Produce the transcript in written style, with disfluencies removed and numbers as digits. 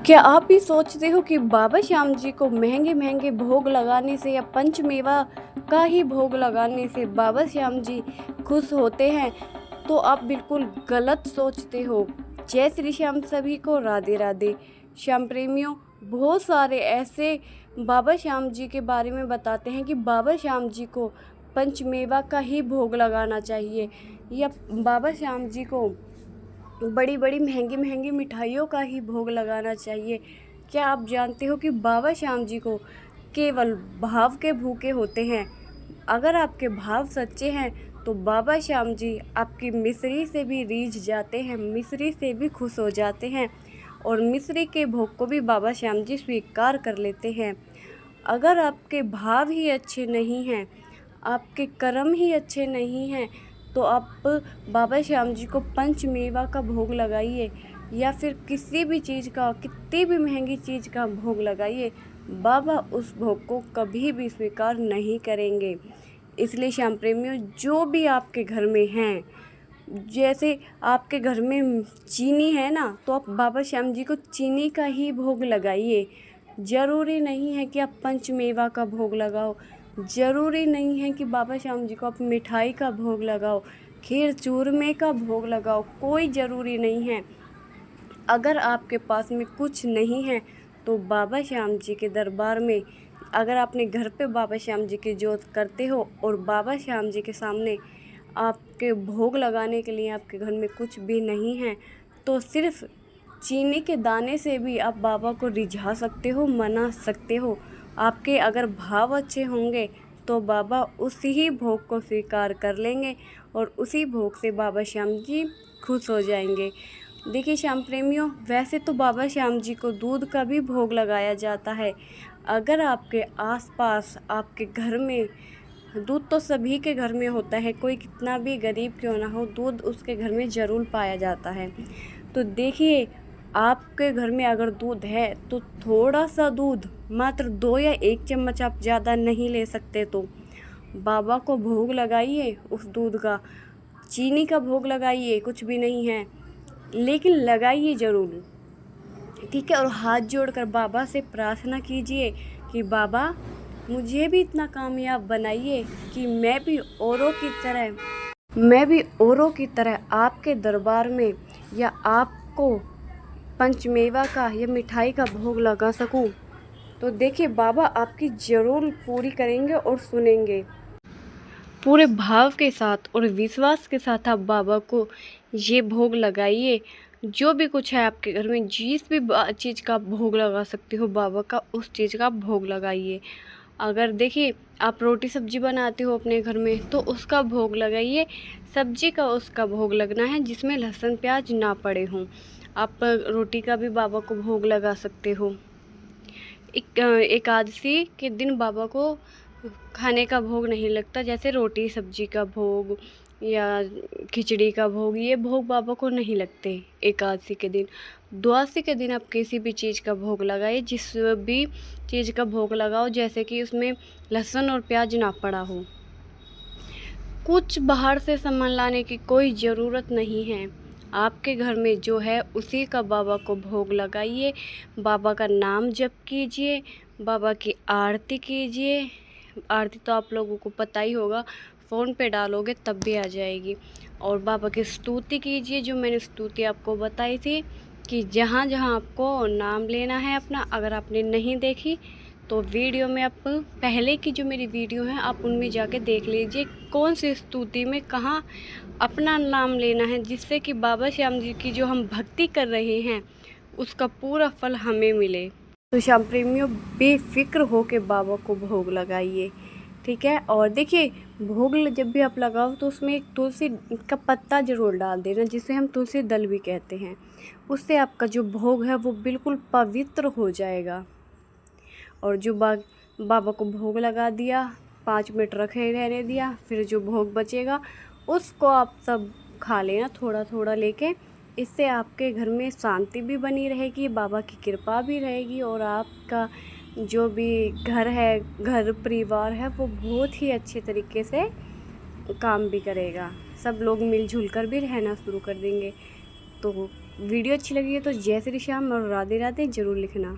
क्या आप भी सोचते हो कि बाबा श्याम जी को महंगे महंगे भोग लगाने से या पंचमेवा का ही भोग लगाने से बाबा श्याम जी खुश होते हैं? तो आप बिल्कुल गलत सोचते हो। जय श्री श्याम सभी को, राधे राधे। श्याम प्रेमियों, बहुत सारे ऐसे बाबा श्याम जी के बारे में बताते हैं कि बाबा श्याम जी को पंचमेवा का ही भोग लगाना चाहिए या बाबा श्याम जी को बड़ी बड़ी महंगी महंगी मिठाइयों का ही भोग लगाना चाहिए। क्या आप जानते हो कि बाबा श्याम जी को केवल भाव के भूखे होते हैं? अगर आपके भाव सच्चे हैं तो बाबा श्याम जी आपकी मिश्री से भी रीझ जाते हैं, मिश्री से भी खुश हो जाते हैं और मिश्री के भोग को भी बाबा श्याम जी स्वीकार कर लेते हैं। अगर आपके भाव ही अच्छे नहीं हैं, आपके कर्म ही अच्छे नहीं हैं, तो आप बाबा श्याम जी को पंचमेवा का भोग लगाइए या फिर किसी भी चीज़ का, कितनी भी महंगी चीज़ का भोग लगाइए, बाबा उस भोग को कभी भी स्वीकार नहीं करेंगे। इसलिए श्याम प्रेमियों, जो भी आपके घर में हैं, जैसे आपके घर में चीनी है ना, तो आप बाबा श्याम जी को चीनी का ही भोग लगाइए। ज़रूरी नहीं है कि आप पंचमेवा का भोग लगाओ, ज़रूरी नहीं है कि बाबा श्याम जी को आप मिठाई का भोग लगाओ, खीर चूरमे का भोग लगाओ, कोई ज़रूरी नहीं है। अगर आपके पास में कुछ नहीं है तो बाबा श्याम जी के दरबार में, अगर आपने घर पे बाबा श्याम जी की जोत करते हो और बाबा श्याम जी के सामने आपके भोग लगाने के लिए आपके घर में कुछ भी नहीं है, तो सिर्फ़ चीनी के दाने से भी आप बाबा को रिझा सकते हो, मना सकते हो। आपके अगर भाव अच्छे होंगे तो बाबा उसी ही भोग को स्वीकार कर लेंगे और उसी भोग से बाबा श्याम जी खुश हो जाएंगे। देखिए श्याम प्रेमियों, वैसे तो बाबा श्याम जी को दूध का भी भोग लगाया जाता है। अगर आपके आसपास, आपके घर में, दूध तो सभी के घर में होता है, कोई कितना भी गरीब क्यों ना हो, दूध उसके घर में ज़रूर पाया जाता है। तो देखिए, आपके घर में अगर दूध है तो थोड़ा सा दूध, मात्र 2 या 1 चम्मच, आप ज़्यादा नहीं ले सकते, तो बाबा को भोग लगाइए उस दूध का। चीनी का भोग लगाइए, कुछ भी नहीं है, लेकिन लगाइए ज़रूर, ठीक है। और हाथ जोड़कर बाबा से प्रार्थना कीजिए कि बाबा मुझे भी इतना कामयाब बनाइए कि मैं भी औरों की तरह आपके दरबार में या आपको पंचमेवा का या मिठाई का भोग लगा सकूं। तो देखिए, बाबा आपकी ज़रूर पूरी करेंगे और सुनेंगे। पूरे भाव के साथ और विश्वास के साथ आप बाबा को ये भोग लगाइए। जो भी कुछ है आपके घर में, जिस भी चीज़ का भोग लगा सकते हो बाबा का, उस चीज़ का भोग लगाइए। अगर देखिए आप रोटी सब्जी बनाते हो अपने घर में तो उसका भोग लगाइए। सब्जी का उसका भोग लगना है जिसमें लहसुन प्याज ना पड़े हों। आप रोटी का भी बाबा को भोग लगा सकते हो। एकादशी के दिन बाबा को खाने का भोग नहीं लगता, जैसे रोटी सब्जी का भोग या खिचड़ी का भोग, ये भोग बाबा को नहीं लगते एकादशी के दिन। द्वादशी के दिन आप किसी भी चीज़ का भोग लगाइए, जिस भी चीज़ का भोग लगाओ जैसे कि उसमें लहसुन और प्याज ना पड़ा हो। कुछ बाहर से सामान लाने की कोई ज़रूरत नहीं है, आपके घर में जो है उसी का बाबा को भोग लगाइए। बाबा का नाम जप कीजिए, बाबा की आरती कीजिए। आरती तो आप लोगों को पता ही होगा, फ़ोन पे डालोगे तब भी आ जाएगी। और बाबा की स्तुति कीजिए, जो मैंने स्तुति आपको बताई थी कि जहाँ जहाँ आपको नाम लेना है अपना। अगर आपने नहीं देखी तो वीडियो में, आप पहले की जो मेरी वीडियो है आप उनमें जाके देख लीजिए कौन सी स्तुति में कहाँ अपना नाम लेना है, जिससे कि बाबा श्याम जी की जो हम भक्ति कर रहे हैं उसका पूरा फल हमें मिले। तो श्याम प्रेमियों, बेफिक्र हो के बाबा को भोग लगाइए, ठीक है। और देखिए, भोग जब भी आप लगाओ तो उसमें एक तुलसी का पत्ता ज़रूर डाल देना, जिसे हम तुलसी दल भी कहते हैं। उससे आपका जो भोग है वो बिल्कुल पवित्र हो जाएगा। और जो बाबा को भोग लगा दिया, 5 मिनट रखे रहने दिया, फिर जो भोग बचेगा उसको आप सब खा लेना, थोड़ा थोड़ा लेके। इससे आपके घर में शांति भी बनी रहेगी, बाबा की कृपा भी रहेगी और आपका जो भी घर है, घर परिवार है, वो बहुत ही अच्छे तरीके से काम भी करेगा। सब लोग मिलजुल कर भी रहना शुरू कर देंगे। तो वीडियो अच्छी लगी है तो जय श्री श्याम और राधे राधे ज़रूर लिखना।